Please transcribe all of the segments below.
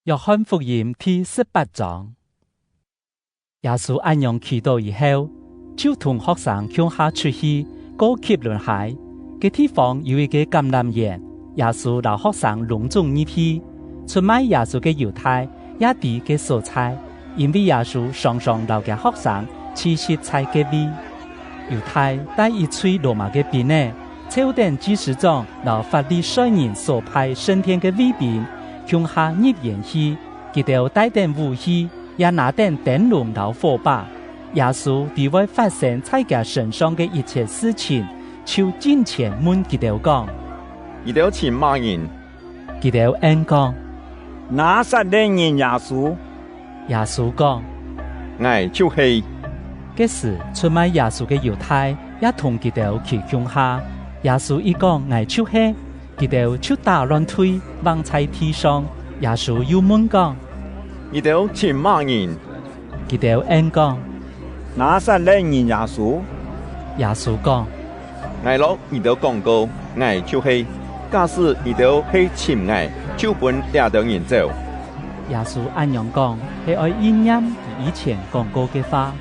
約翰福音第18章，耶穌按樣祈禱以後，就同學生向下出去過汲淪海。嘅地方有一個橄欖園，耶穌讓學生隆重入去，出賣耶穌嘅猶太也啲嘅蔬菜，因為耶穌常常留嘅學生吃食菜嘅味。猶太帶一吹羅馬嘅兵呢，超定祭司長讓法利賽人所派升天嘅衛兵。向下入園去，佢哋帶定武器，也拿定燈籠和火把。耶穌對外發生在佢身上嘅一切事情，就進前問佢哋講：佢哋請乜人？佢哋應講：拿撒勒人耶穌。耶穌講：我就是。嗰時出賣耶穌嘅猶太也同佢哋去向下。耶穌一講我就是。佢哋就打亂腿，放在地上。耶穌又問講：佢哋請乜人？佢哋應講：拿撒勒人耶穌。耶穌講：我落佢哋講過，我就是。假使佢哋去請我，就本掠到人走。耶穌按樣講，係愛應驗佢以前講過嘅話。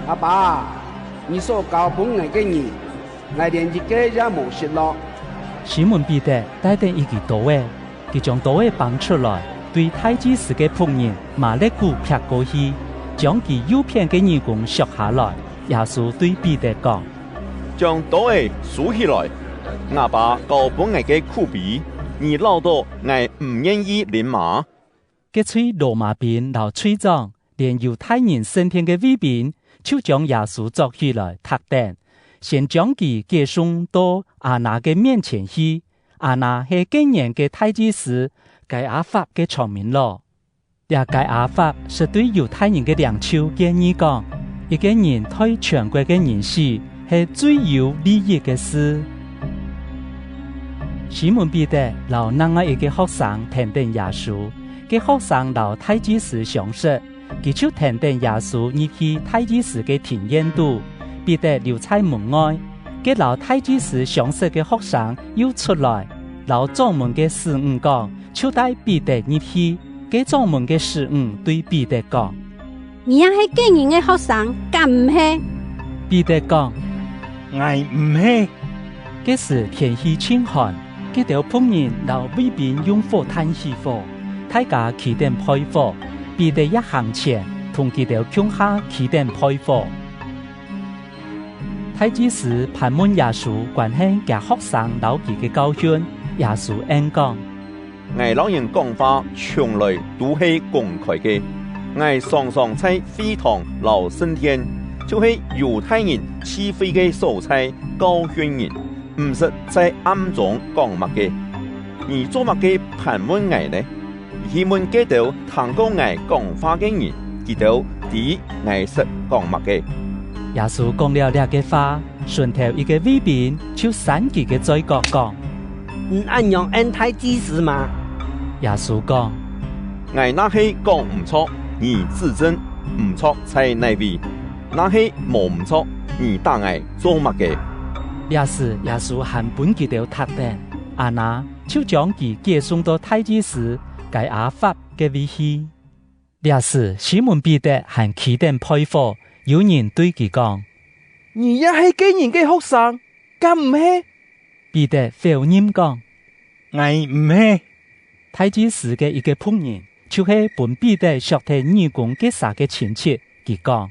阿爸，你所教本我嘅人，我連一個也冇失落。西門彼得帶定一個刀誒，佢將刀誒綁出來，對太子司嘅僕人馬勒古劈過去，將佢右邊嘅耳弓削下來。耶穌對彼得講：將刀誒豎起來，我把教本我嘅苦比，你鬧到我唔願意領馬。嘅吹羅馬兵鬧吹仗，連猶太人升天嘅衛兵，就將耶穌捉起來踢定。先將佢寄送到亞那嘅面前去，亞那係今年嘅太子司該亞法嘅長名咯。該亞法是對猶太人嘅領袖建議講，一個人對全國嘅人士係最有利益嘅事。西門彼得留另外一個學生聽定耶穌，嘅學生留太子司相識，佢就聽定耶穌入去太子司嘅庭院度。彼得留在門外，給老太子司相識嘅學生又出來，老莊門嘅師傅講，就帶彼得入去。給莊門嘅師傅對彼得講：你也係今年嘅學生，敢唔係？彼得講：我唔係。嗰時天氣清寒，幾條僕人老衛兵用火炭起火，大家起點開火，彼得一行前同幾條向下起點開火。太子司盤問耶穌關係嘅學生老記嘅教訓，耶穌應講：我老人講話從來都係公開嘅，我常常在會堂留升天，就係猶太人棄廢嘅蔬菜教訓人，唔是在暗中講乜嘅。而做乜嘅盤問我呢？希望記到聽過我講話嘅人，記到啲我實講乜嘅。耶穌講了這個話，順頭一個衛兵就閃佢嘅嘴角講：你按樣按太子司嗎？耶穌講：我那係講唔錯，你自證唔錯在哪位？那係冇唔錯，你打我做乜嘅？這時耶穌還本佢哋踢定，亞那就將佢寄送到太子司該亞法嘅位去。這時西門彼得還起點開火。有人對佢講：你也係今年嘅學生，敢唔係？彼得否認講：我唔係。太子司嘅一個僕人，就係本彼得削退耳弓嘅三個親戚，佢講：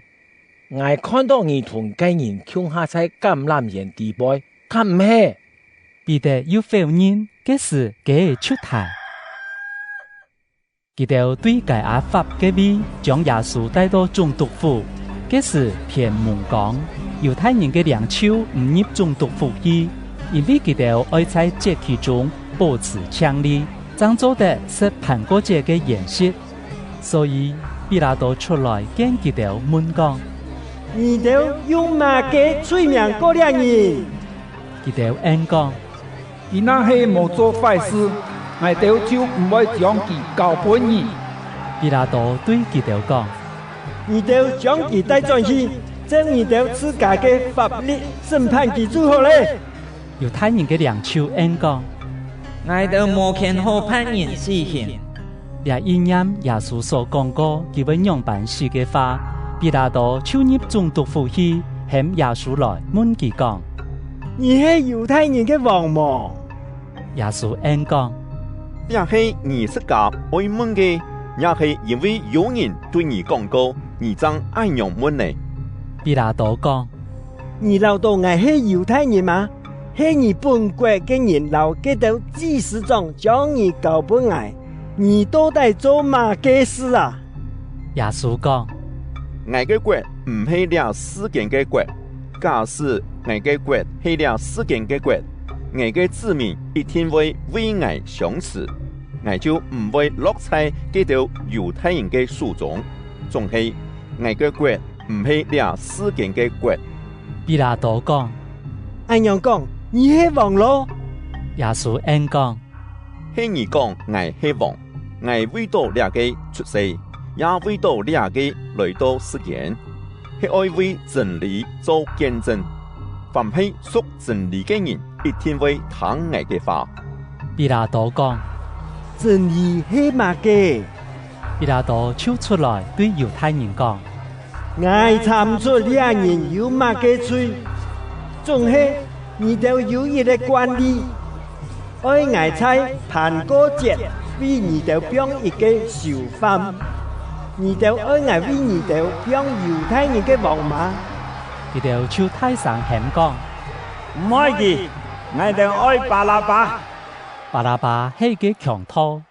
我看到你同該人向下在橄欖園地背，敢唔係？彼得又否認，嗰時佢出題。佢哋對該亞法嘅位將耶穌帶到總督府。嗰時天蒙講，猶太人嘅領袖唔入總督府去，因為佢哋愛在節期中保持強力，當做的是叛國者嘅演習。所以彼拉多出來見佢哋問講：你哋用乜嘅罪名告兩人？佢哋應講：伊那係冇做壞事，我哋就唔會將佢交本義。彼拉多對佢哋講：你哋將佢帶轉去，將你哋自家嘅法律審判佢最好咧。猶太人嘅領袖應講：我哋冇權好判人死刑。也意念耶穌所講過佢會樣辦事嘅話，彼拉多就入總督府去，向耶穌來問佢講：你係猶太人嘅王嗎？耶穌應講：也係你自家愛問嘅，也係因為有人對你講過，你將愛樣問呢？彼拉多講：你留到我係猶太人嗎？係你本國嘅人留幾道祭司長將你交俾我，你到底做乜嘅事啊？耶穌講：我嘅國唔係了世間嘅國，假使我嘅國係了世間嘅國，我嘅子民一定會為我相似，我就唔會落在幾道猶太人嘅手中。仲係我嘅國唔係了世間嘅國。彼拉多講：按樣講，你係王咯？耶穌應講：係你講我係王，我為到了個出世，也為到了個來到世間，係愛為真理做見證。凡係屬真理嘅人，一定會聽我嘅話。彼拉多講：真理係乜嘅？彼拉多就出來對猶太人講：我參出兩人有乜嘅罪？仲係你哋有一個慣例，愛我在彈歌節為你哋編一個囚犯，你哋愛我為你哋編猶太人嘅王嗎？佢哋就大聲喊講：唔愛佢，我哋愛巴拉巴。巴拉巴係個強盜。